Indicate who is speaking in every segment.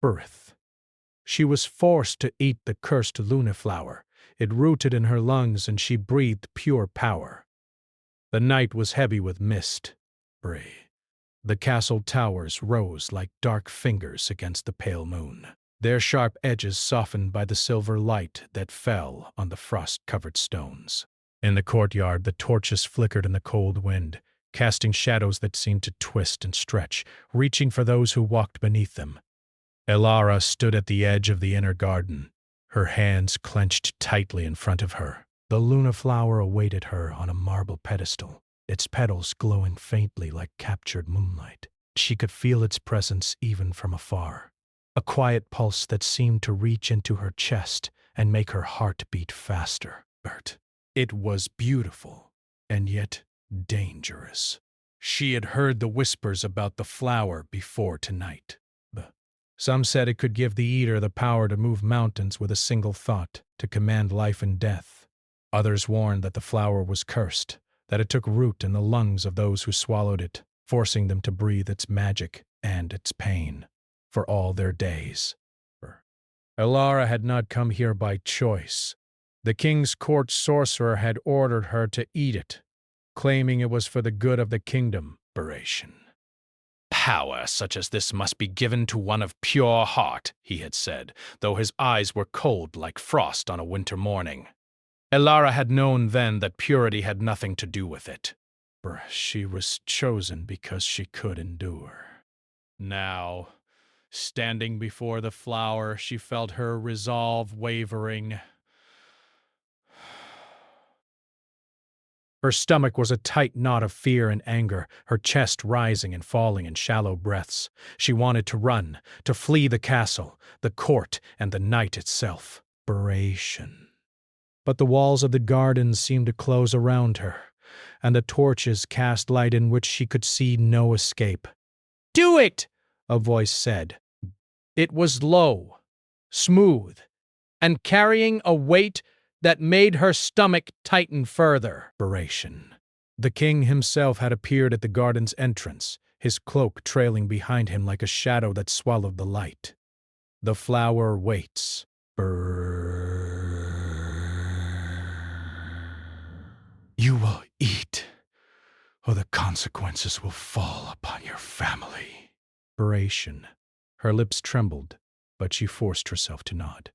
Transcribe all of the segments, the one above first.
Speaker 1: birth. She was forced to eat the cursed Luna flower. It rooted in her lungs and she breathed pure power. The night was heavy with mist. The castle towers rose like dark fingers against the pale moon, their sharp edges softened by the silver light that fell on the frost-covered stones. In the courtyard, the torches flickered in the cold wind, casting shadows that seemed to twist and stretch, reaching for those who walked beneath them. Elara stood at the edge of the inner garden, her hands clenched tightly in front of her. The Luna flower awaited her on a marble pedestal, its petals glowing faintly like captured moonlight. She could feel its presence even from afar, a quiet pulse that seemed to reach into her chest and make her heart beat faster. It was beautiful, and yet dangerous. She had heard the whispers about the flower before tonight. Some said it could give the eater the power to move mountains with a single thought, to command life and death. Others warned that the flower was cursed, that it took root in the lungs of those who swallowed it, forcing them to breathe its magic and its pain for all their days. Elara had not come here by choice. The king's court sorcerer had ordered her to eat it, claiming it was for the good of the kingdom. Power such as this must be given to one of pure heart, he had said, though his eyes were cold like frost on a winter morning. Elara had known then that purity had nothing to do with it. She was chosen because she could endure. Now, standing before the flower, she felt her resolve wavering. Her stomach was a tight knot of fear and anger, her chest rising and falling in shallow breaths. She wanted to run, to flee the castle, the court, and the night itself. But the walls of the garden seemed to close around her, and the torches cast light in which she could see no escape. "Do it!" a voice said. It was low, smooth, and carrying a weight that made her stomach tighten further. The king himself had appeared at the garden's entrance, his cloak trailing behind him like a shadow that swallowed the light. The flower waits. You will eat, or the consequences will fall upon your family. Her lips trembled, but she forced herself to nod.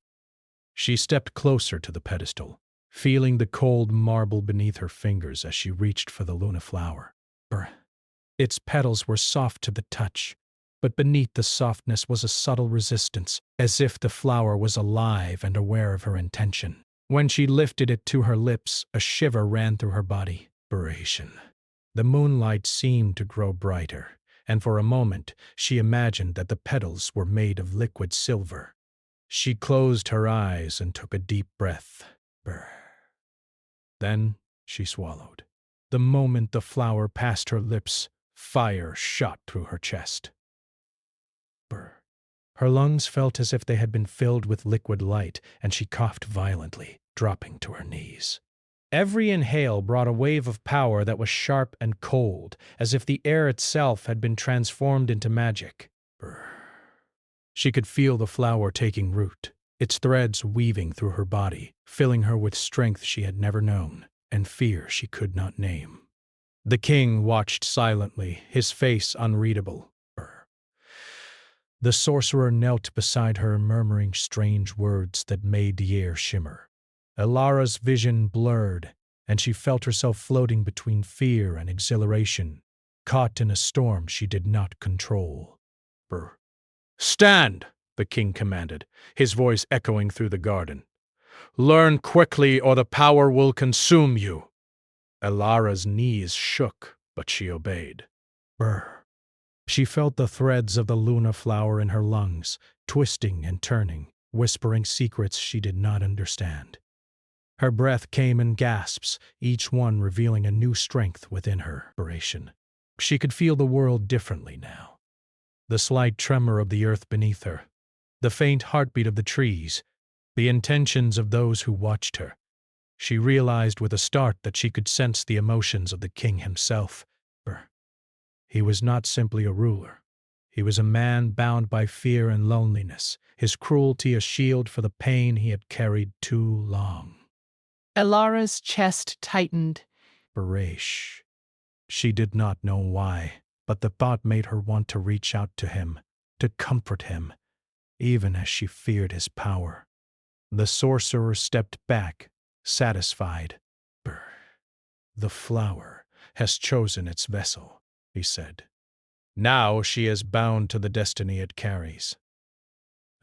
Speaker 1: She stepped closer to the pedestal, feeling the cold marble beneath her fingers as she reached for the Luna flower. Its petals were soft to the touch, but beneath the softness was a subtle resistance, as if the flower was alive and aware of her intention. When she lifted it to her lips, a shiver ran through her body. The moonlight seemed to grow brighter, and for a moment she imagined that the petals were made of liquid silver. She closed her eyes and took a deep breath. Then she swallowed. The moment the flower passed her lips, fire shot through her chest. Her lungs felt as if they had been filled with liquid light, and she coughed violently, dropping to her knees. Every inhale brought a wave of power that was sharp and cold, as if the air itself had been transformed into magic. She could feel the flower taking root, its threads weaving through her body, filling her with strength she had never known, and fear she could not name. The king watched silently, his face unreadable. The sorcerer knelt beside her, murmuring strange words that made the air shimmer. Elara's vision blurred, and she felt herself floating between fear and exhilaration, caught in a storm she did not control. "Stand!" the king commanded, his voice echoing through the garden. "Learn quickly, or the power will consume you." Elara's knees shook, but she obeyed. She felt the threads of the Luna flower in her lungs, twisting and turning, whispering secrets she did not understand. Her breath came in gasps, each one revealing a new strength within her. She could feel the world differently now. The slight tremor of the earth beneath her, the faint heartbeat of the trees, the intentions of those who watched her. She realized with a start that she could sense the emotions of the king himself. He was not simply a ruler. He was a man bound by fear and loneliness, his cruelty a shield for the pain he had carried too long.
Speaker 2: Elara's chest tightened.
Speaker 1: Barash. She did not know why, but the thought made her want to reach out to him, to comfort him, even as she feared his power. The sorcerer stepped back, satisfied. The flower has chosen its vessel, he said. Now she is bound to the destiny it carries.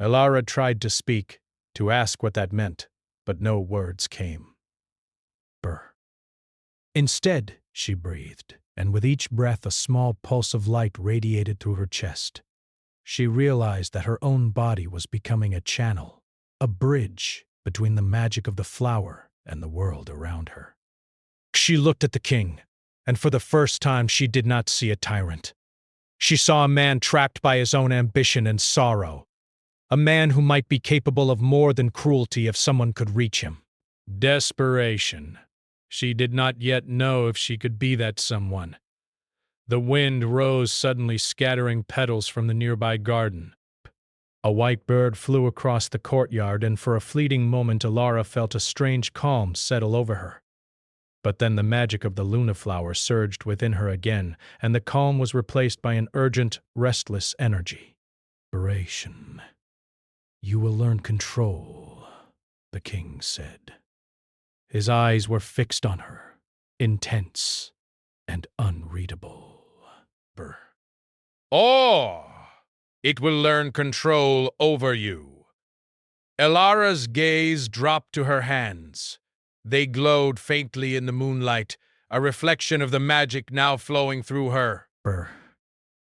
Speaker 1: Elara tried to speak, to ask what that meant, but no words came. Instead, she breathed, and with each breath a small pulse of light radiated through her chest. She realized that her own body was becoming a channel, a bridge between the magic of the flower and the world around her. She looked at the king, and for the first time she did not see a tyrant. She saw a man trapped by his own ambition and sorrow, a man who might be capable of more than cruelty if someone could reach him. Desperation. She did not yet know if she could be that someone. The wind rose suddenly, scattering petals from the nearby garden. A white bird flew across the courtyard, and for a fleeting moment Elara felt a strange calm settle over her. But then the magic of the Luna flower surged within her again, and the calm was replaced by an urgent, restless energy. Inspiration. You will learn control, the king said. His eyes were fixed on her, intense and unreadable.
Speaker 3: Oh, it will learn control over you. Elara's gaze dropped to her hands. They glowed faintly in the moonlight, a reflection of the magic now flowing through her.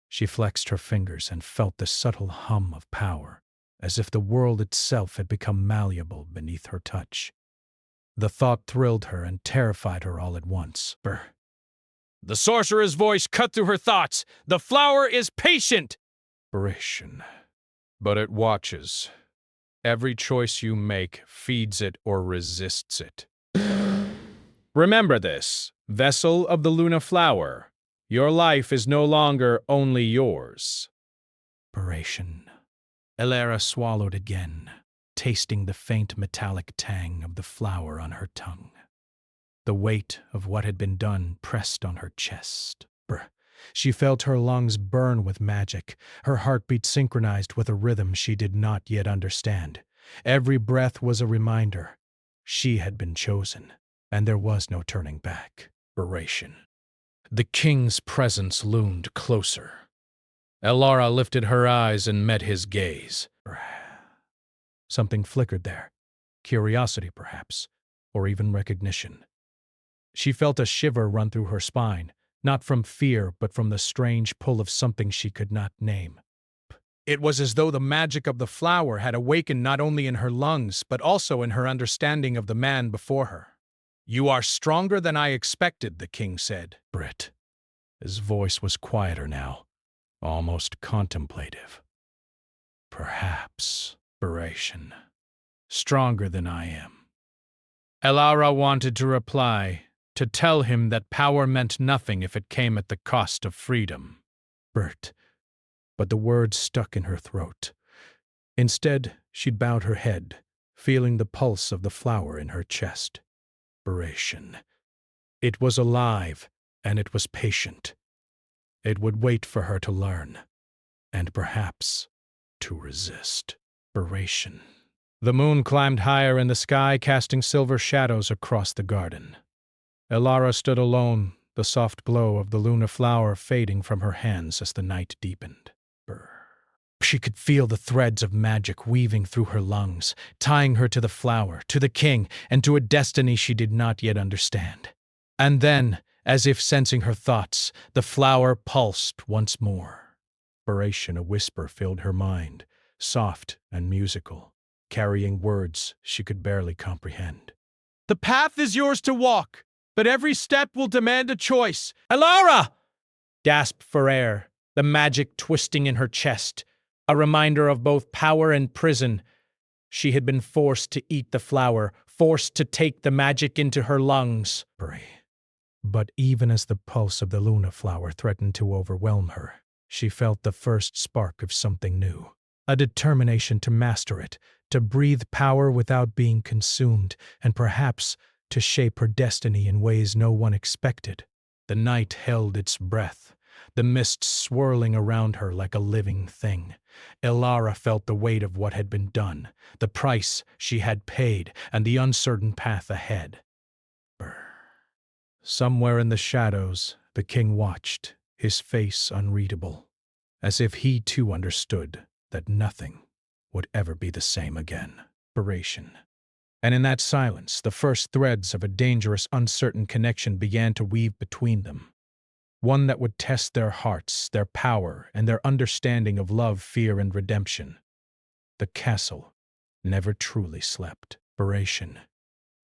Speaker 1: She flexed her fingers and felt the subtle hum of power, as if the world itself had become malleable beneath her touch. The thought thrilled her and terrified her all at once.
Speaker 3: The sorcerer's voice cut through her thoughts. The flower is patient. But it watches. Every choice you make feeds it or resists it. Remember this, vessel of the Luna flower. Your life is no longer only yours.
Speaker 1: Elara swallowed again, tasting the faint metallic tang of the flower on her tongue. The weight of what had been done pressed on her chest. She felt her lungs burn with magic, her heartbeat synchronized with a rhythm she did not yet understand. Every breath was a reminder. She had been chosen, and there was no turning back. The king's presence loomed closer. Elara lifted her eyes and met his gaze. Something flickered there. Curiosity, perhaps, or even recognition. She felt a shiver run through her spine, not from fear, but from the strange pull of something she could not name. It was as though the magic of the flower had awakened not only in her lungs, but also in her understanding of the man before her. You are stronger than I expected, the king said. His voice was quieter now, almost contemplative. Perhaps. Stronger than I am. Elara wanted to reply, to tell him that power meant nothing if it came at the cost of freedom. But the words stuck in her throat. Instead, she bowed her head, feeling the pulse of the flower in her chest. It was alive, and it was patient. It would wait for her to learn, and perhaps to resist. The moon climbed higher in the sky, casting silver shadows across the garden. Elara stood alone, the soft glow of the Luna flower fading from her hands as the night deepened. She could feel the threads of magic weaving through her lungs, tying her to the flower, to the king, and to a destiny she did not yet understand. And then, as if sensing her thoughts, the flower pulsed once more. A whisper filled her mind, soft and musical, carrying words she could barely comprehend. The path is yours to walk, but every step will demand a choice. Elara! Gasped for air, the magic twisting in her chest, a reminder of both power and prison. She had been forced to eat the flower, forced to take the magic into her lungs. But even as the pulse of the Luna flower threatened to overwhelm her, She felt the first spark of something new, a determination to master it, to breathe power without being consumed, and perhaps to shape her destiny in ways no one expected. The night held its breath, the mist swirling around her like a living thing. Elara felt the weight of what had been done, the price she had paid, and the uncertain path ahead. Brr. Somewhere in the shadows, the king watched, his face unreadable, as if he too understood that nothing would ever be the same again. Inspiration. And in that silence, the first threads of a dangerous, uncertain connection began to weave between them. One that would test their hearts, their power, and their understanding of love, fear, and redemption. The castle never truly slept. Inspiration.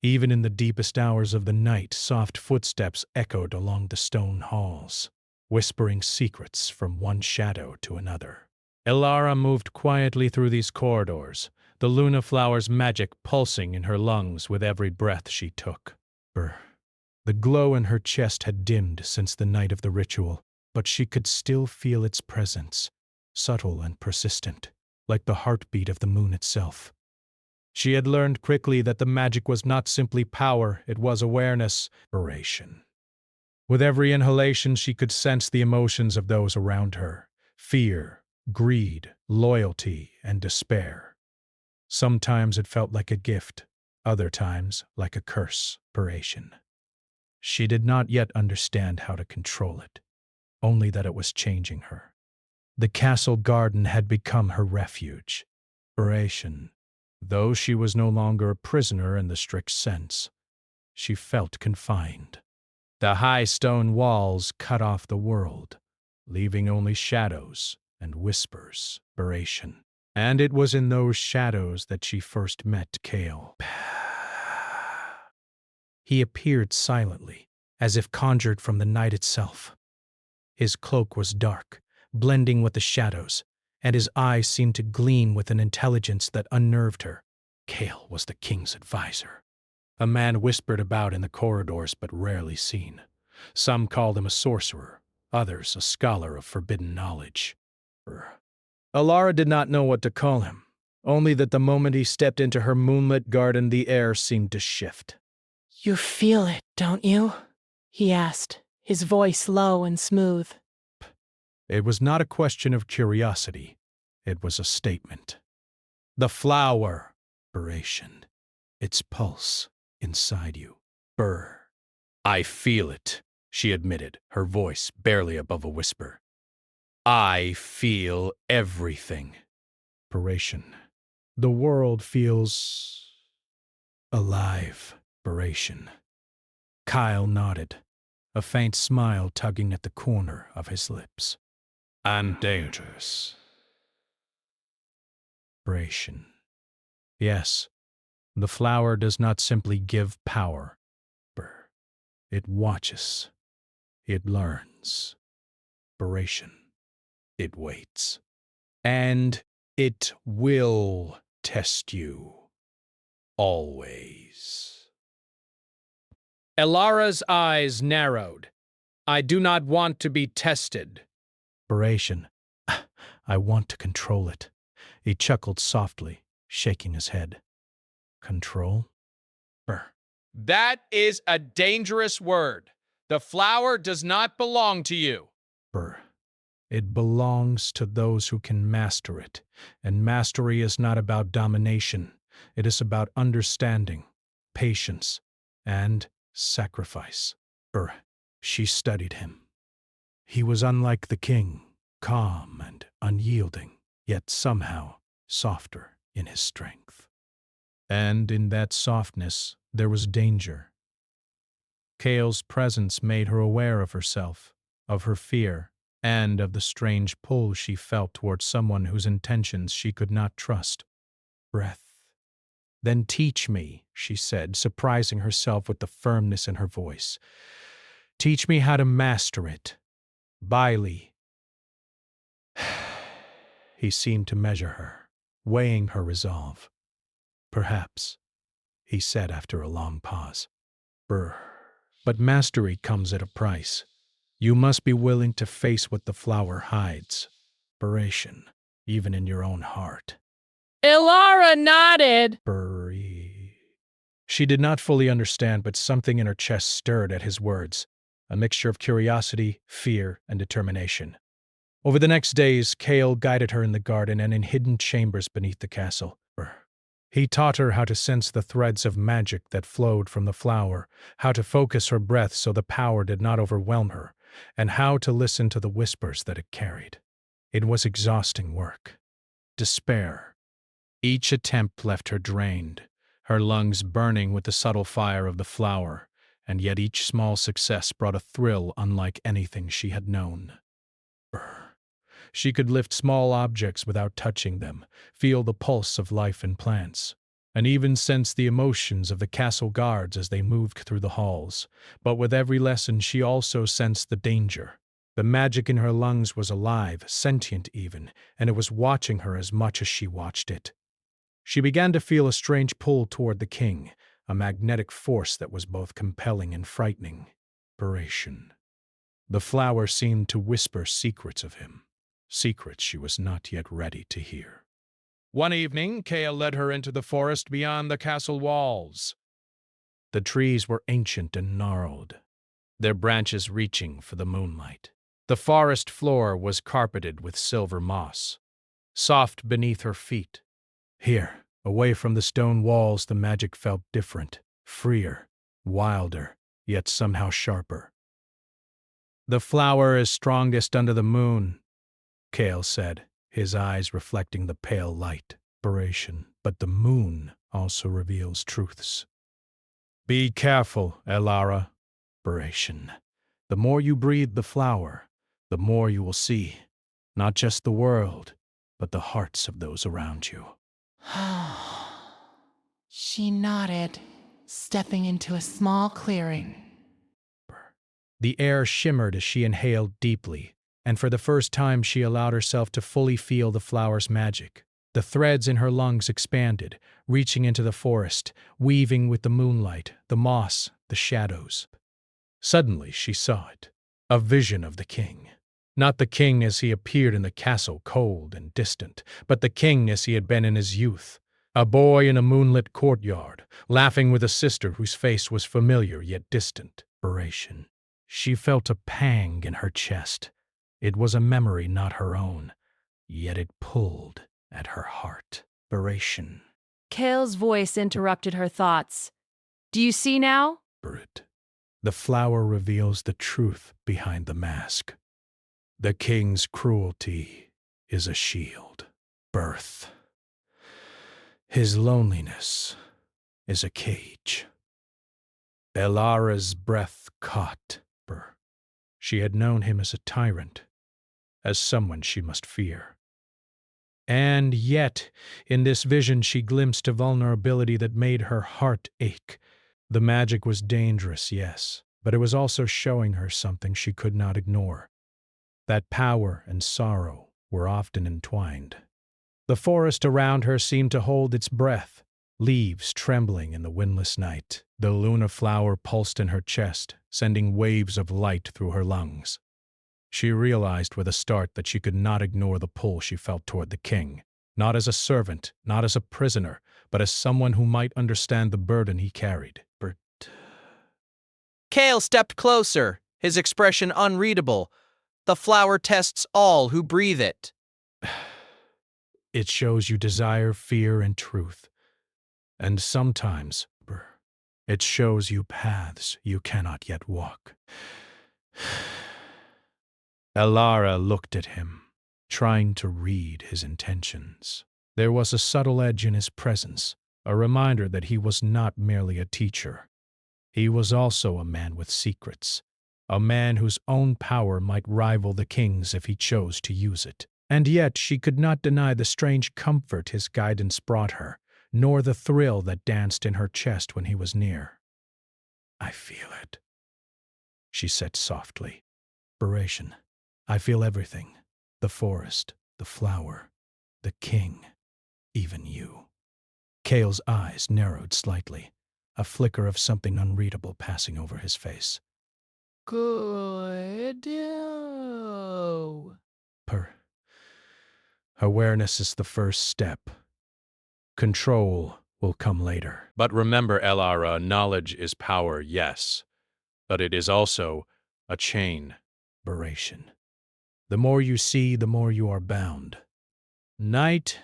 Speaker 1: Even in the deepest hours of the night, soft footsteps echoed along the stone halls, whispering secrets from one shadow to another. Elara moved quietly through these corridors, the Luna flower's magic pulsing in her lungs with every breath she took. The glow in her chest had dimmed since the night of the ritual, but she could still feel its presence, subtle and persistent, like the heartbeat of the moon itself. She had learned quickly that the magic was not simply power, it was awareness, inspiration. With every inhalation, she could sense the emotions of those around her: fear, greed, loyalty, and despair. Sometimes it felt like a gift, other times like a curse. Inspiration. She did not yet understand how to control it, only that it was changing her. The castle garden had become her refuge. Inspiration. Though she was no longer a prisoner in the strict sense, she felt confined. The high stone walls cut off the world, leaving only shadows and whispers. Inspiration. And it was in those shadows that she first met Kale. He appeared silently, as if conjured from the night itself. His cloak was dark, blending with the shadows, and his eyes seemed to gleam with an intelligence that unnerved her. Kale was the king's advisor, a man whispered about in the corridors but rarely seen. Some called him a sorcerer, others a scholar of forbidden knowledge. Elara did not know what to call him, only that the moment he stepped into her moonlit garden, the air seemed to shift.
Speaker 2: You feel it, don't you? He asked, his voice low and smooth.
Speaker 1: It was not a question of curiosity. It was a statement. The flower, inspiration, its pulse inside you. Burr. I feel it, she admitted, her voice barely above a whisper. I feel everything. Inspiration. The world feels alive. Inspiration. Kyle nodded, a faint smile tugging at the corner of his lips. And dangerous. Inspiration. Yes, the flower does not simply give power. It watches. It learns. Inspiration. It waits. And it will test you. Always.
Speaker 3: Elara's eyes narrowed. I do not want to be tested.
Speaker 1: Inspiration. I want to control it. He chuckled softly, shaking his head. Control?
Speaker 3: That is a dangerous word. The flower does not belong to you.
Speaker 1: It belongs to those who can master it, and mastery is not about domination. It is about understanding, patience, and sacrifice. She studied him. He was unlike the king, calm and unyielding, yet somehow softer in his strength. And in that softness, there was danger. Kale's presence made her aware of herself, of her fear, and of the strange pull she felt towards someone whose intentions she could not trust. Breath. Then teach me, she said, surprising herself with the firmness in her voice. Teach me how to master it. Bailey. He seemed to measure her, weighing her resolve. Perhaps, he said after a long pause. But mastery comes at a price. You must be willing to face what the flower hides. Inspiration, even in your own heart.
Speaker 2: Ilara nodded.
Speaker 1: She did not fully understand, but something in her chest stirred at his words, a mixture of curiosity, fear, and determination. Over the next days, Kale guided her in the garden and in hidden chambers beneath the castle. He taught her how to sense the threads of magic that flowed from the flower, how to focus her breath so the power did not overwhelm her, and how to listen to the whispers that it carried. It was exhausting work. Despair. Each attempt left her drained, her lungs burning with the subtle fire of the flower, and yet each small success brought a thrill unlike anything she had known. She could lift small objects without touching them, feel the pulse of life in plants, and even sense the emotions of the castle guards as they moved through the halls. But with every lesson she also sensed the danger. The magic in her lungs was alive, sentient even, and it was watching her as much as she watched it. She began to feel a strange pull toward the king, a magnetic force that was both compelling and frightening. The flower seemed to whisper secrets of him, secrets she was not yet ready to hear. One evening, Kale led her into the forest beyond the castle walls. The trees were ancient and gnarled, their branches reaching for the moonlight. The forest floor was carpeted with silver moss, soft beneath her feet. Here, away from the stone walls, the magic felt different, freer, wilder, yet somehow sharper. "The flower is strongest under the moon," Kale said, his eyes reflecting the pale light. But the moon also reveals truths. "Be careful, Elara." The more you breathe the flower, the more you will see, not just the world, but the hearts of those around you.
Speaker 2: She nodded, stepping into a small clearing.
Speaker 1: The air shimmered as she inhaled deeply, and for the first time she allowed herself to fully feel the flower's magic. The threads in her lungs expanded, reaching into the forest, weaving with the moonlight, the moss, the shadows. Suddenly she saw it, a vision of the king. Not the king as he appeared in the castle, cold and distant, but the king as he had been in his youth. A boy in a moonlit courtyard, laughing with a sister whose face was familiar yet distant. She felt a pang in her chest. It was a memory not her own, yet it pulled at her heart.
Speaker 4: Kale's voice interrupted her thoughts. "Do you see now?"
Speaker 1: The flower reveals the truth behind the mask. The king's cruelty is a shield. Birth. His loneliness is a cage. Elara's breath caught her. She had known him as a tyrant, as someone she must fear. And yet, in this vision she glimpsed a vulnerability that made her heart ache. The magic was dangerous, yes, but it was also showing her something she could not ignore. That power and sorrow were often entwined. The forest around her seemed to hold its breath, leaves trembling in the windless night. The Luna flower pulsed in her chest, sending waves of light through her lungs. She realized with a start that she could not ignore the pull she felt toward the king, not as a servant, not as a prisoner, but as someone who might understand the burden he carried.
Speaker 5: Kale stepped closer, his expression unreadable. "The flower tests all who breathe it."
Speaker 1: It shows you desire, fear, and truth. And sometimes, it shows you paths you cannot yet walk. Elara looked at him, trying to read his intentions. There was a subtle edge in his presence, a reminder that he was not merely a teacher. He was also a man with secrets, a man whose own power might rival the king's if he chose to use it. And yet she could not deny the strange comfort his guidance brought her, nor the thrill that danced in her chest when he was near. "I feel it," she said softly. I feel everything. The forest, the flower, the king, even you." Kale's eyes narrowed slightly, a flicker of something unreadable passing over his face.
Speaker 2: could you?
Speaker 1: Awareness is the first step. Control will come later.
Speaker 3: But remember, Elara, knowledge is power, yes, but it is also a chain.
Speaker 1: Aberration. The more you see, the more you are bound. Night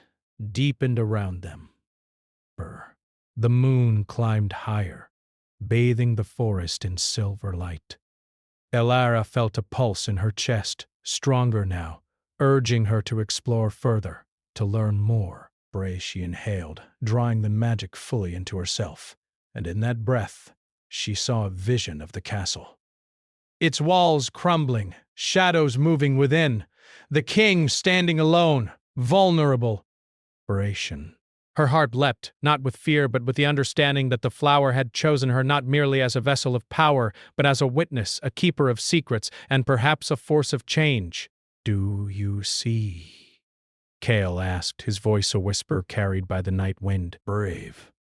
Speaker 1: deepened around them. The moon climbed higher, bathing the forest in silver light. Elara felt a pulse in her chest, stronger now, urging her to explore further, to learn more. She inhaled, drawing the magic fully into herself, and in that breath, she saw a vision of the castle. Its walls crumbling, shadows moving within, the king standing alone, vulnerable. Her heart leapt, not with fear, but with the understanding that the flower had chosen her not merely as a vessel of power, but as a witness, a keeper of secrets, and perhaps a force of change. "Do you see?" Kale asked, his voice a whisper carried by the night wind. Brave.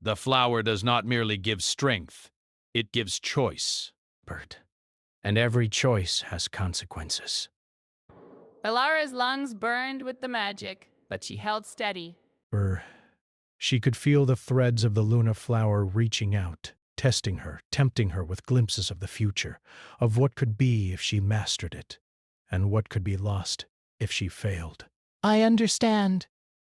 Speaker 3: The flower does not merely give strength, it gives choice.
Speaker 1: And every choice has consequences.
Speaker 2: Elara's lungs burned with the magic, but she held steady.
Speaker 1: She could feel the threads of the Luna flower reaching out, testing her, tempting her with glimpses of the future, of what could be if she mastered it, and what could be lost if she failed.
Speaker 2: I understand,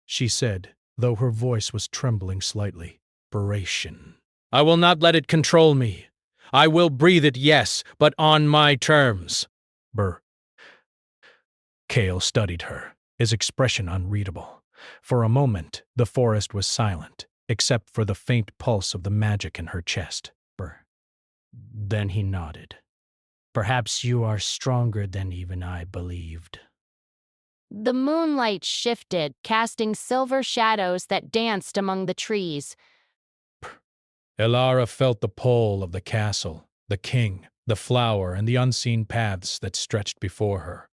Speaker 1: she said, though her voice was trembling slightly.
Speaker 3: I will not let it control me. I will breathe it, yes, but on my terms.
Speaker 1: Kale studied her, his expression unreadable. For a moment, the forest was silent, except for the faint pulse of the magic in her chest. Then he nodded. Perhaps you are stronger than even I believed.
Speaker 6: The moonlight shifted, casting silver shadows that danced among the trees.
Speaker 1: Elara felt the pull of the castle, the king, the flower, and the unseen paths that stretched before her.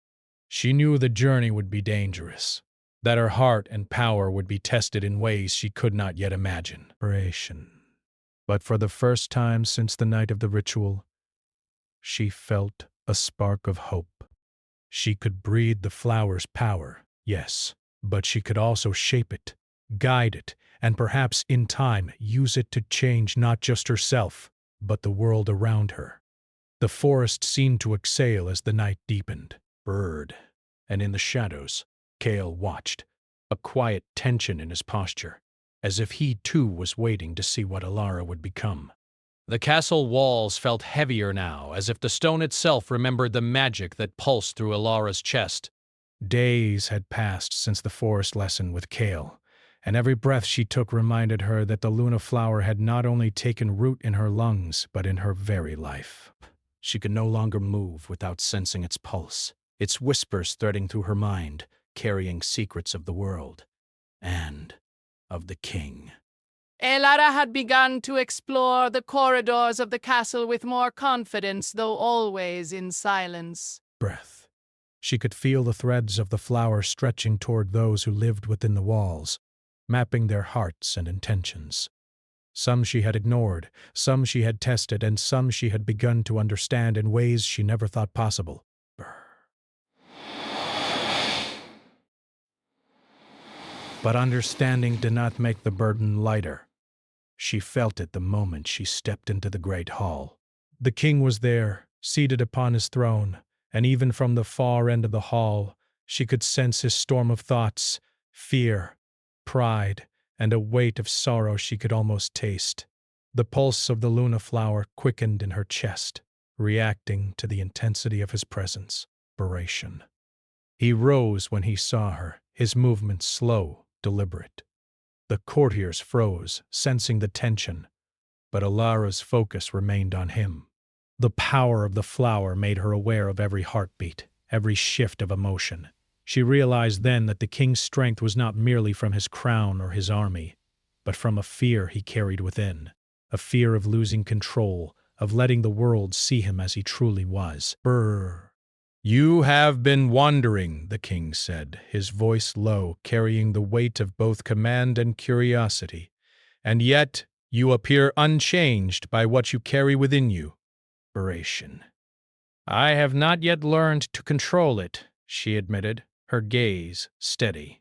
Speaker 1: She knew the journey would be dangerous, that her heart and power would be tested in ways she could not yet imagine. But for the first time since the night of the ritual, she felt a spark of hope. She could breathe the flower's power, yes, but she could also shape it, guide it, and perhaps in time use it to change not just herself, but the world around her. The forest seemed to exhale as the night deepened. And in the shadows, Kale watched, a quiet tension in his posture, as if he too was waiting to see what Elara would become.
Speaker 3: The castle walls felt heavier now, as if the stone itself remembered the magic that pulsed through Elara's chest.
Speaker 1: Days had passed since the forest lesson with Kale, and every breath she took reminded her that the Luna flower had not only taken root in her lungs, but in her very life. She could no longer move without sensing its pulse, its whispers threading through her mind, carrying secrets of the world and of the king.
Speaker 2: Elara had begun to explore the corridors of the castle with more confidence, though always in silence.
Speaker 1: Breath. She could feel the threads of the flower stretching toward those who lived within the walls, mapping their hearts and intentions. Some she had ignored, some she had tested, and some she had begun to understand in ways she never thought possible. But understanding did not make the burden lighter. She felt it the moment she stepped into the great hall. The king was there, seated upon his throne, and even from the far end of the hall, she could sense his storm of thoughts, fear, pride, and a weight of sorrow she could almost taste. The pulse of the Luna flower quickened in her chest, reacting to the intensity of his presence. He rose when he saw her, his movements slow, deliberate. The courtiers froze, sensing the tension, but Elara's focus remained on him. The power of the flower made her aware of every heartbeat, every shift of emotion. She realized then that the king's strength was not merely from his crown or his army, but from a fear he carried within, a fear of losing control, of letting the world see him as he truly was. "You have been wandering," the king said, his voice low, carrying the weight of both command and curiosity, "and yet you appear unchanged by what you carry within you." I have not yet learned to control it, she admitted, her gaze steady.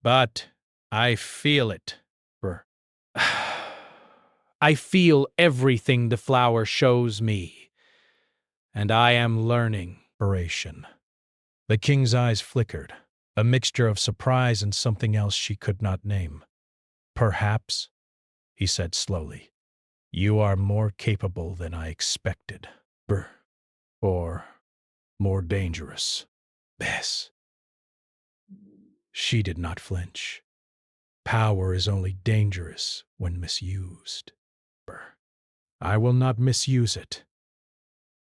Speaker 1: But I feel it. I feel everything the flower shows me, and I am learning. The king's eyes flickered, a mixture of surprise and something else she could not name. Perhaps, he said slowly, you are more capable than I expected. Or more dangerous. Yes. She did not flinch. Power is only dangerous when misused. I will not misuse it.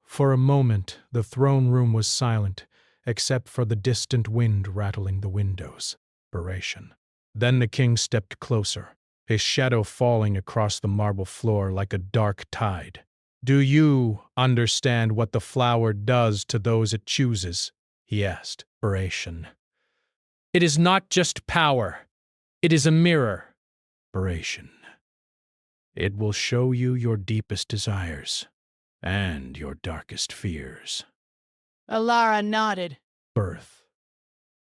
Speaker 1: For a moment, the throne room was silent, except for the distant wind rattling the windows. Then the king stepped closer, his shadow falling across the marble floor like a dark tide. Do you understand what the flower does to those it chooses? He asked. It is not just power. It is a mirror. It will show you your deepest desires and your darkest fears.
Speaker 2: Alara nodded.
Speaker 1: Birth.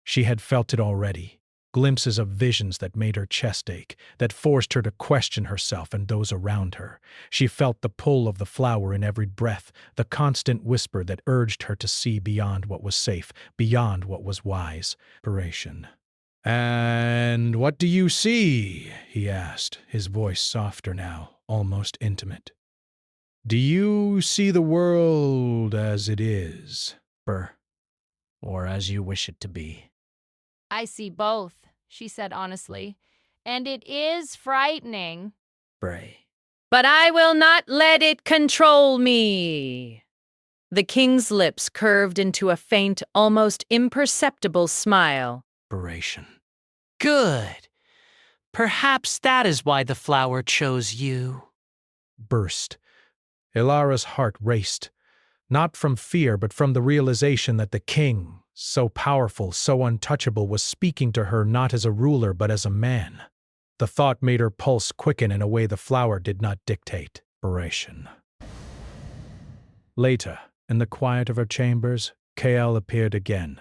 Speaker 1: She had felt it already. Glimpses of visions that made her chest ache, that forced her to question herself and those around her. She felt the pull of the flower in every breath, the constant whisper that urged her to see beyond what was safe, beyond what was wise. And what do you see? He asked, his voice softer now, almost intimate. Do you see the world as it is, or as you wish it to be?
Speaker 6: I see both, she said honestly. And it is frightening.
Speaker 4: But I will not let it control me. The king's lips curved into a faint, almost imperceptible smile.
Speaker 5: Good. Perhaps that is why the flower chose you.
Speaker 1: Burst. Ilara's heart raced, not from fear but from the realization that the king, so powerful, so untouchable, was speaking to her not as a ruler but as a man. The thought made her pulse quicken in a way the flower did not dictate. Later, in the quiet of her chambers, Kael appeared again,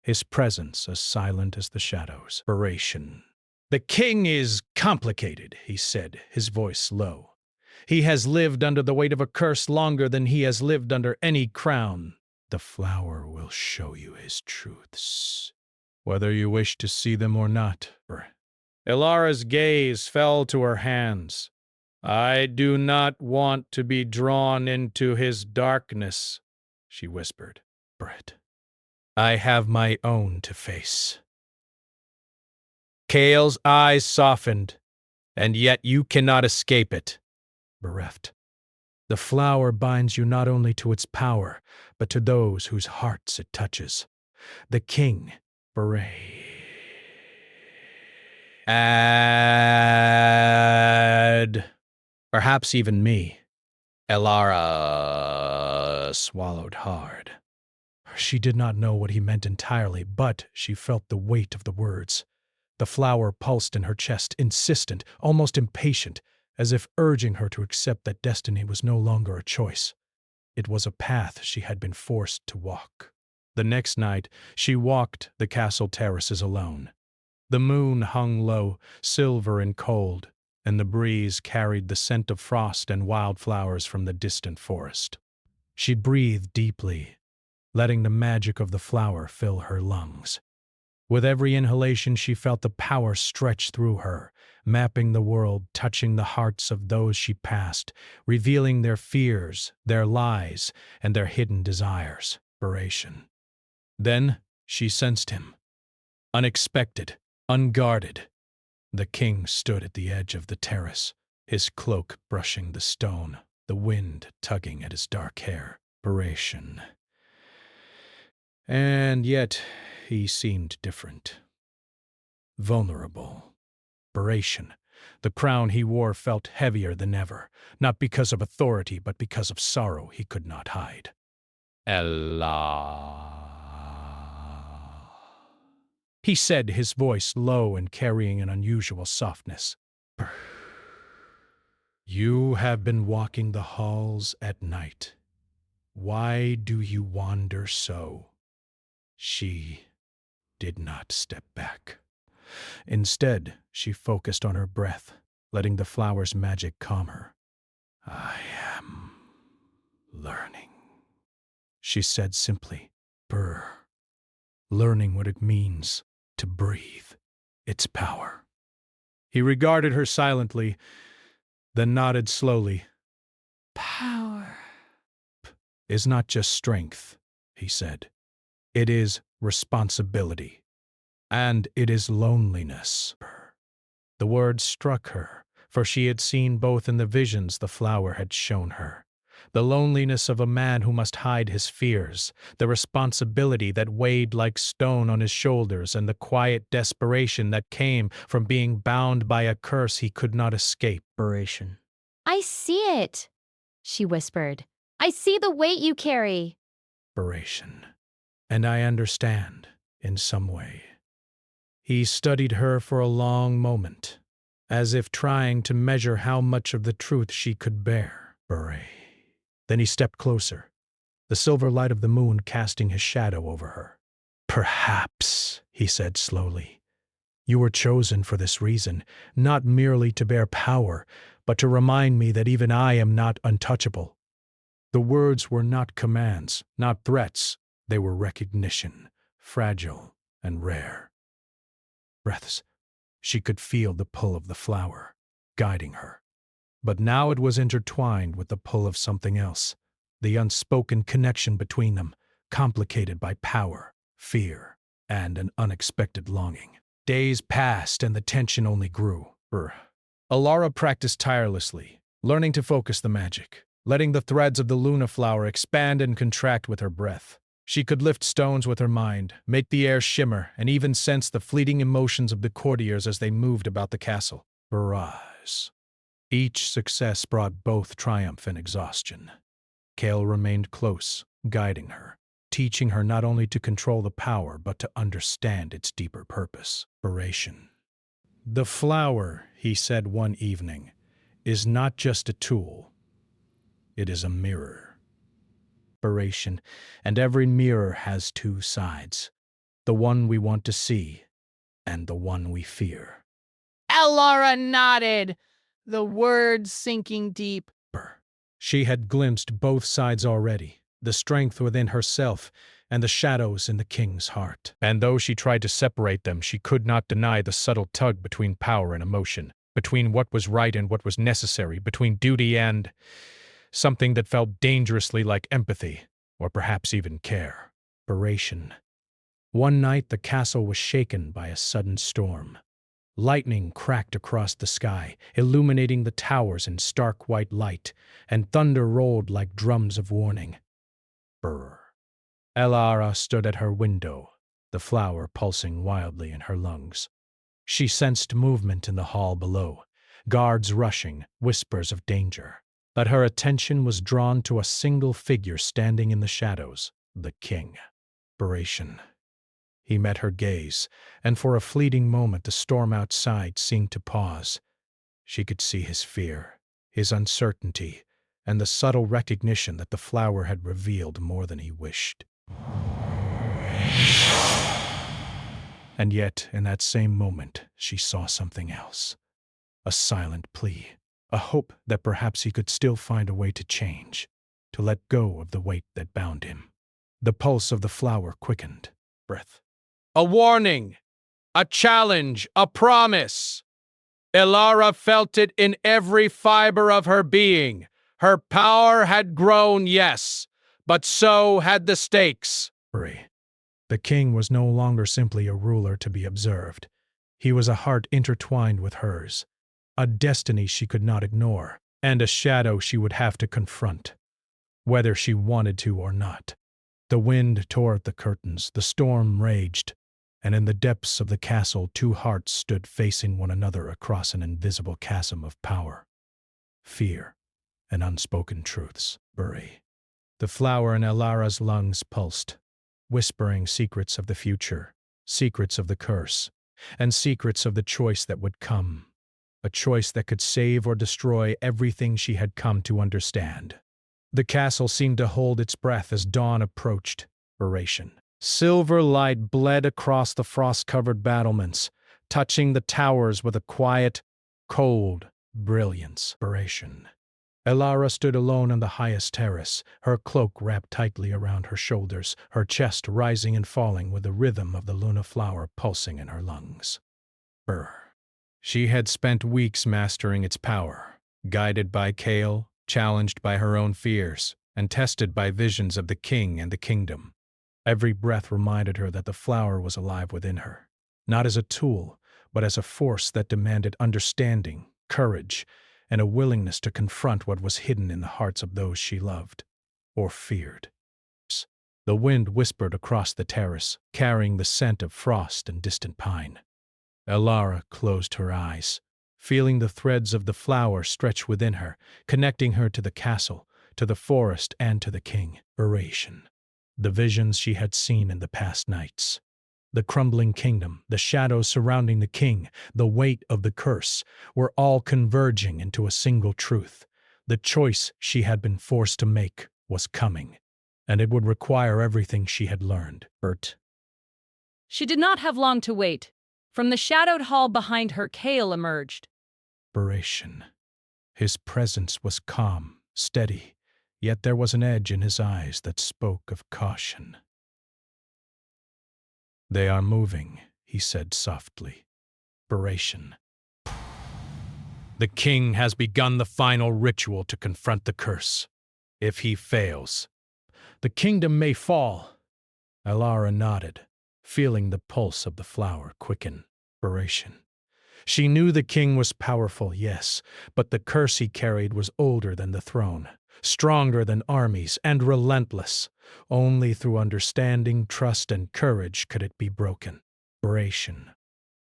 Speaker 1: his presence as silent as the shadows. The king is complicated, he said, his voice low. He has lived under the weight of a curse longer than he has lived under any crown. The flower will show you his truths, whether you wish to see them or not. Ilara's gaze fell to her hands. I do not want to be drawn into his darkness, she whispered. I have my own to face. Kael's eyes softened, and yet you cannot escape it. Bereft. The flower binds you not only to its power, but to those whose hearts it touches. The king, and perhaps even me. Ilara swallowed hard. She did not know what he meant entirely, but she felt the weight of the words. The flower pulsed in her chest, insistent, almost impatient, as if urging her to accept that destiny was no longer a choice. It was a path she had been forced to walk. The next night, she walked the castle terraces alone. The moon hung low, silver and cold, and the breeze carried the scent of frost and wildflowers from the distant forest. She breathed deeply, letting the magic of the flower fill her lungs. With every inhalation, she felt the power stretch through her, mapping the world, touching the hearts of those she passed, revealing their fears, their lies, and their hidden desires. Then she sensed him. Unexpected, unguarded. The king stood at the edge of the terrace, his cloak brushing the stone, the wind tugging at his dark hair. And yet he seemed different. Vulnerable. The crown he wore felt heavier than ever, not because of authority, but because of sorrow he could not hide. Allah, he said, his voice low and carrying an unusual softness. You have been walking the halls at night, Why do you wander so? She did not step back. Instead, she focused on her breath, letting the flower's magic calm her. I am learning, she said simply. Brr. Learning what it means to breathe, its power. He regarded her silently, then nodded slowly.
Speaker 2: Power.
Speaker 1: Is not just strength, he said. It is responsibility. And it is loneliness. The words struck her, for she had seen both in the visions the flower had shown her. The loneliness of a man who must hide his fears, the responsibility that weighed like stone on his shoulders, and the quiet desperation that came from being bound by a curse he could not escape.
Speaker 5: Inspiration.
Speaker 6: I see it, she whispered. I see the weight you carry.
Speaker 1: Inspiration. And I understand, in some way. He studied her for a long moment, as if trying to measure how much of the truth she could bear. Then he stepped closer, the silver light of the moon casting his shadow over her. Perhaps, he said slowly, you were chosen for this reason, not merely to bear power, but to remind me that even I am not untouchable. The words were not commands, not threats. They were recognition, fragile and rare. Breaths. She could feel the pull of the flower, guiding her. But now it was intertwined with the pull of something else, the unspoken connection between them, complicated by power, fear, and an unexpected longing. Days passed and the tension only grew. Alara practiced tirelessly, learning to focus the magic, letting the threads of the Luna flower expand and contract with her breath. She could lift stones with her mind, make the air shimmer, and even sense the fleeting emotions of the courtiers as they moved about the castle. Barrage. Each success brought both triumph and exhaustion. Kale remained close, guiding her, teaching her not only to control the power but to understand its deeper purpose. Inspiration. The flower, he said one evening, is not just a tool. It is a mirror. Inspiration, and every mirror has two sides, the one we want to see and the one we fear.
Speaker 2: Elara nodded, the words sinking deep.
Speaker 1: She had glimpsed both sides already, the strength within herself and the shadows in the king's heart. And though she tried to separate them, she could not deny the subtle tug between power and emotion, between what was right and what was necessary, between duty and something that felt dangerously like empathy, or perhaps even care. Inspiration. One night the castle was shaken by a sudden storm. Lightning cracked across the sky, illuminating the towers in stark white light, and thunder rolled like drums of warning. Brr. Elara stood at her window, the flower pulsing wildly in her lungs. She sensed movement in the hall below, guards rushing, whispers of danger. But her attention was drawn to a single figure standing in the shadows, the king. Inspiration. He met her gaze, and for a fleeting moment the storm outside seemed to pause. She could see his fear, his uncertainty, and the subtle recognition that the flower had revealed more than he wished. And yet, in that same moment, she saw something else. A silent plea. A hope that perhaps he could still find a way to change, to let go of the weight that bound him. The pulse of the flower quickened. Breath.
Speaker 3: A warning, a challenge, a promise. Elara felt it in every fiber of her being. Her power had grown, yes, but so had the stakes.
Speaker 1: The king was no longer simply a ruler to be observed. He was a heart intertwined with hers, a destiny she could not ignore, and a shadow she would have to confront, whether she wanted to or not. The wind tore at the curtains, the storm raged, and in the depths of the castle 2 hearts stood facing one another across an invisible chasm of power, fear, and unspoken truths. The flower in Elara's lungs pulsed, whispering secrets of the future, secrets of the curse, and secrets of the choice that would come. A choice that could save or destroy everything she had come to understand. The castle seemed to hold its breath as dawn approached. Silver light bled across the frost-covered battlements, touching the towers with a quiet, cold brilliance. Elara stood alone on the highest terrace, her cloak wrapped tightly around her shoulders, her chest rising and falling with the rhythm of the Luna flower pulsing in her lungs. She had spent weeks mastering its power, guided by Kale, challenged by her own fears, and tested by visions of the king and the kingdom. Every breath reminded her that the flower was alive within her, not as a tool, but as a force that demanded understanding, courage, and a willingness to confront what was hidden in the hearts of those she loved, or feared. The wind whispered across the terrace, carrying the scent of frost and distant pine. Elara closed her eyes, feeling the threads of the flower stretch within her, connecting her to the castle, to the forest, and to the king. The visions she had seen in the past nights. The crumbling kingdom, the shadows surrounding the king, the weight of the curse, were all converging into a single truth. The choice she had been forced to make was coming, and it would require everything she had learned.
Speaker 4: She did not have long to wait. From the shadowed hall behind her, Kale emerged.
Speaker 1: His presence was calm, steady, yet there was an edge in his eyes that spoke of caution. "They are moving," he said softly. The king has begun the final ritual to confront the curse. If he fails, the kingdom may fall. Elara nodded, feeling the pulse of the flower quicken. She knew the king was powerful, yes, but the curse he carried was older than the throne, stronger than armies, and relentless. Only through understanding, trust, and courage could it be broken.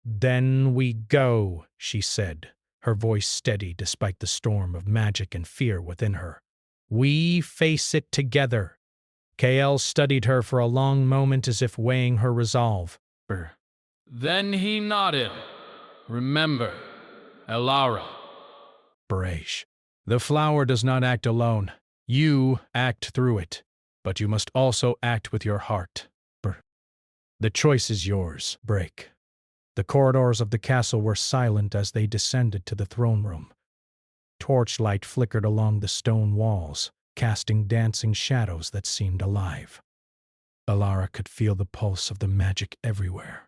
Speaker 1: "Then we go," she said, her voice steady despite the storm of magic and fear within her. "We face it together." Kael studied her for a long moment as if weighing her resolve.
Speaker 3: Then he nodded. "Remember, Elara."
Speaker 1: The flower does not act alone. You act through it, but you must also act with your heart. The choice is yours. The corridors of the castle were silent as they descended to the throne room. Torchlight flickered along the stone walls, casting dancing shadows that seemed alive. Elara could feel the pulse of the magic everywhere.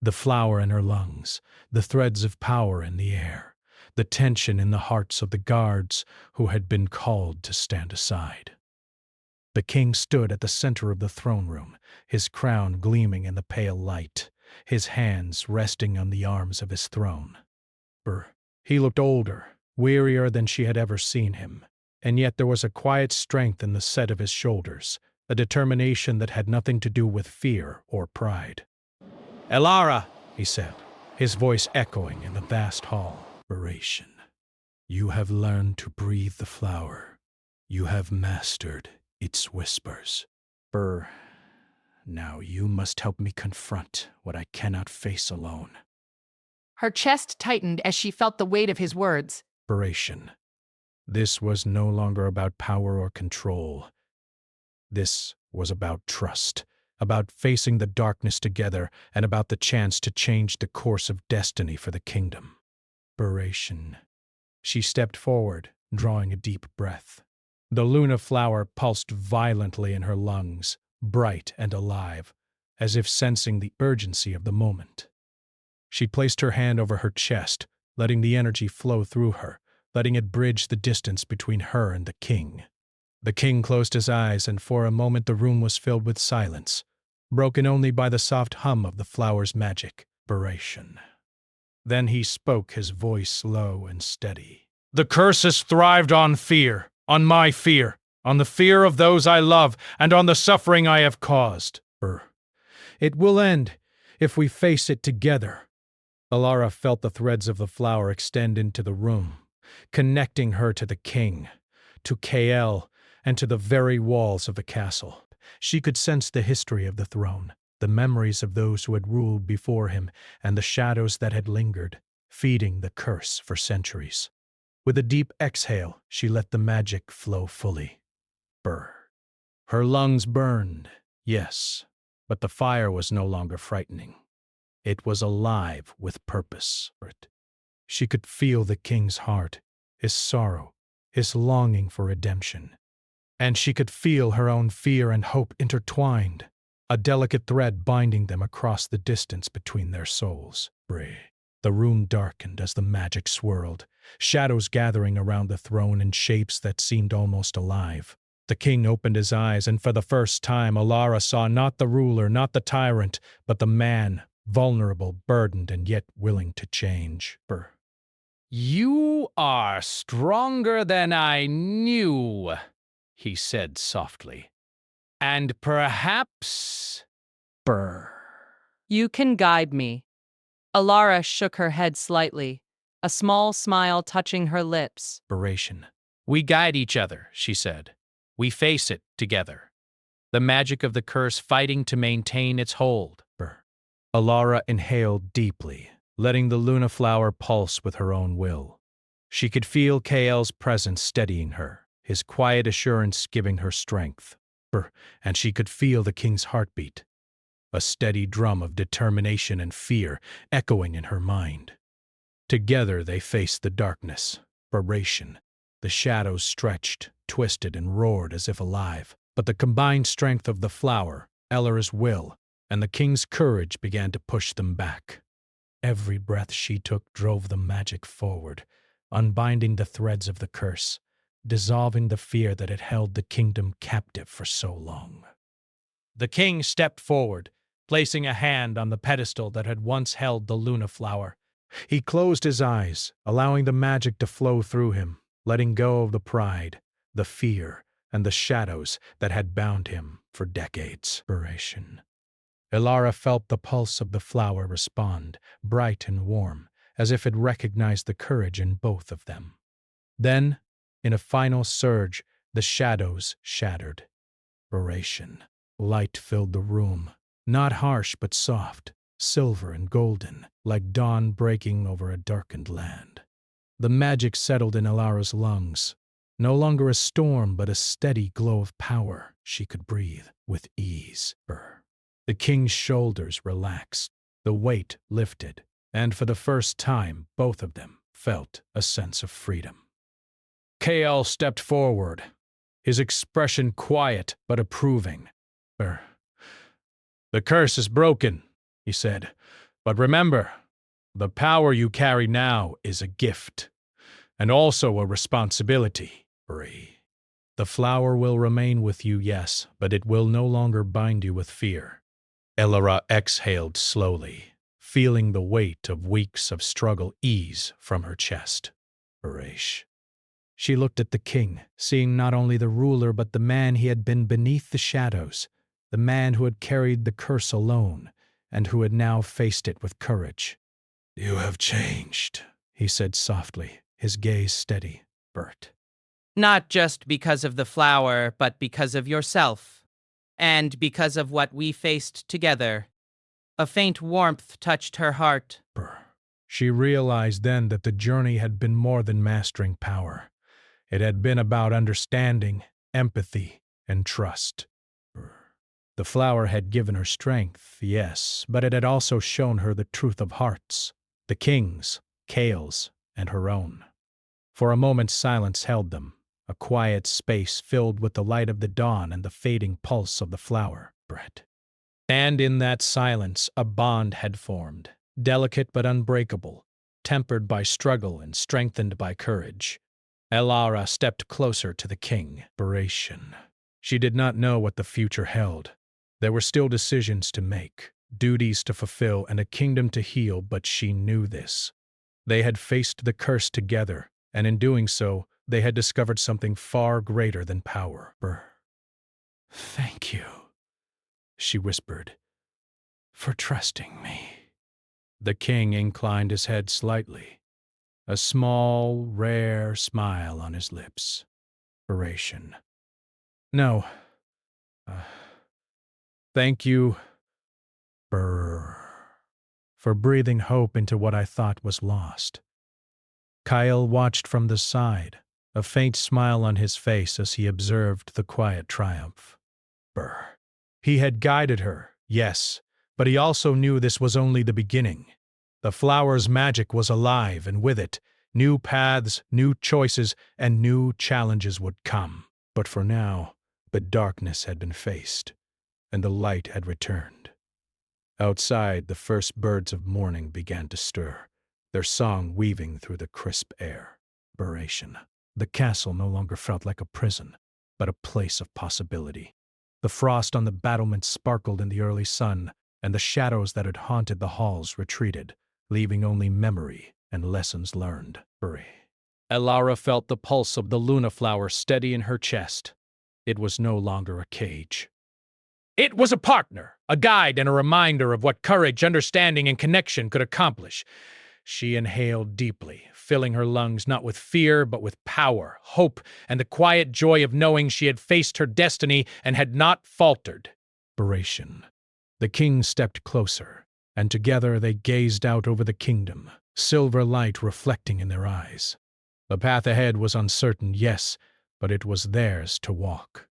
Speaker 1: The flower in her lungs, the threads of power in the air, the tension in the hearts of the guards who had been called to stand aside. The king stood at the center of the throne room, his crown gleaming in the pale light, his hands resting on the arms of his throne. He looked older, wearier than she had ever seen him, and yet there was a quiet strength in the set of his shoulders, a determination that had nothing to do with fear or pride. "Elara," he said, his voice echoing in the vast hall. You have learned to breathe the flower. You have mastered its whispers. Now you must help me confront what I cannot face alone.
Speaker 2: Her chest tightened as she felt the weight of his words.
Speaker 1: This was no longer about power or control. This was about trust, about facing the darkness together, and about the chance to change the course of destiny for the kingdom. She stepped forward, drawing a deep breath. The Luna flower pulsed violently in her lungs, bright and alive, as if sensing the urgency of the moment. She placed her hand over her chest, letting the energy flow through her, letting it bridge the distance between her and the king. The king closed his eyes, and for a moment the room was filled with silence, broken only by the soft hum of the flower's magic. Then he spoke, his voice low and steady. "The curse has thrived on fear, on my fear, on the fear of those I love, and on the suffering I have caused. It will end if we face it together." Elara felt the threads of the flower extend into the room, connecting her to the king, to Kael, and to the very walls of the castle. She could sense the history of the throne, the memories of those who had ruled before him, and the shadows that had lingered, feeding the curse for centuries. With a deep exhale, she let the magic flow fully. Brr. Her lungs burned, yes, but the fire was no longer frightening. It was alive with purpose. She could feel the king's heart, his sorrow, his longing for redemption. And she could feel her own fear and hope intertwined, a delicate thread binding them across the distance between their souls. The room darkened as the magic swirled, shadows gathering around the throne in shapes that seemed almost alive. The king opened his eyes, and for the first time Alara saw not the ruler, not the tyrant, but the man, vulnerable, burdened, and yet willing to change.
Speaker 3: You are stronger than I knew, he said softly. And perhaps...
Speaker 2: You can guide me. Alara shook her head slightly, a small smile touching her lips.
Speaker 3: We guide each other, she said. We face it together. The magic of the curse fighting to maintain its hold.
Speaker 1: Alara inhaled deeply, letting the Luna flower pulse with her own will. She could feel Kael's presence steadying her, his quiet assurance giving her strength. And she could feel the king's heartbeat, a steady drum of determination and fear echoing in her mind. Together they faced the darkness, the shadows stretched, twisted, and roared as if alive. But the combined strength of the flower, Elara's will, and the king's courage began to push them back. Every breath she took drove the magic forward, unbinding the threads of the curse, dissolving the fear that had held the kingdom captive for so long. The king stepped forward, placing a hand on the pedestal that had once held the Luna flower. He closed his eyes, allowing the magic to flow through him, letting go of the pride, the fear, and the shadows that had bound him for decades. Elara felt the pulse of the flower respond, bright and warm, as if it recognized the courage in both of them. Then, in a final surge, the shadows shattered. Light filled the room, not harsh but soft, silver and golden, like dawn breaking over a darkened land. The magic settled in Elara's lungs, no longer a storm but a steady glow of power she could breathe with ease. The king's shoulders relaxed, the weight lifted, and for the first time both of them felt a sense of freedom. Kael stepped forward, his expression quiet but approving. The curse is broken, he said, but remember, the power you carry now is a gift, and also a responsibility. The flower will remain with you, yes, but it will no longer bind you with fear. Elara exhaled slowly, feeling the weight of weeks of struggle ease from her chest. She looked at the king, seeing not only the ruler but the man he had been beneath the shadows, the man who had carried the curse alone, and who had now faced it with courage. "You have changed," he said softly, his gaze steady.
Speaker 2: Not just because of the flower, but because of yourself. And because of what we faced together. A faint warmth touched her heart.
Speaker 1: She realized then that the journey had been more than mastering power. It had been about understanding, empathy, and trust. The flower had given her strength, yes, but it had also shown her the truth of hearts, the king's, Kael's, and her own. For a moment silence held them, a quiet space filled with the light of the dawn and the fading pulse of the flower. And in that silence a bond had formed, delicate but unbreakable, tempered by struggle and strengthened by courage. Elara stepped closer to the king. She did not know what the future held. There were still decisions to make, duties to fulfill, and a kingdom to heal, but she knew this. They had faced the curse together, and in doing so, they had discovered something far greater than power. "Thank you," she whispered, "for trusting me." The king inclined his head slightly, a small, rare smile on his lips. "No. Thank you for breathing hope into what I thought was lost. Kyle watched from the side, a faint smile on his face as he observed the quiet triumph. Brr. He had guided her, yes, but he also knew this was only the beginning. The flower's magic was alive, and with it, new paths, new choices, and new challenges would come. But for now, the darkness had been faced, and the light had returned. Outside, the first birds of morning began to stir, their song weaving through the crisp air. Liberation. The castle no longer felt like a prison, but a place of possibility. The frost on the battlements sparkled in the early sun, and the shadows that had haunted the halls retreated, leaving only memory and lessons learned. Elara felt the pulse of the Luna flower steady in her chest. It was no longer a cage.
Speaker 3: It was a partner, a guide, and a reminder of what courage, understanding, and connection could accomplish. She inhaled deeply, filling her lungs not with fear, but with power, hope, and the quiet joy of knowing she had faced her destiny and had not faltered.
Speaker 1: The king stepped closer, and together they gazed out over the kingdom, silver light reflecting in their eyes. The path ahead was uncertain, yes, but it was theirs to walk.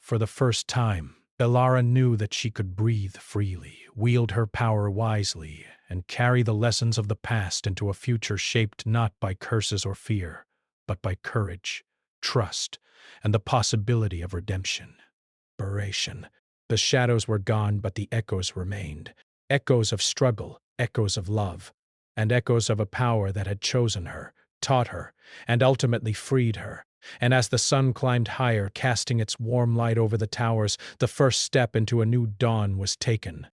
Speaker 1: For the first time, Elara knew that she could breathe freely, wield her power wisely, and carry the lessons of the past into a future shaped not by curses or fear, but by courage, trust, and the possibility of redemption. The shadows were gone, but the echoes remained. Echoes of struggle, echoes of love, and echoes of a power that had chosen her, taught her, and ultimately freed her. And as the sun climbed higher, casting its warm light over the towers, the first step into a new dawn was taken.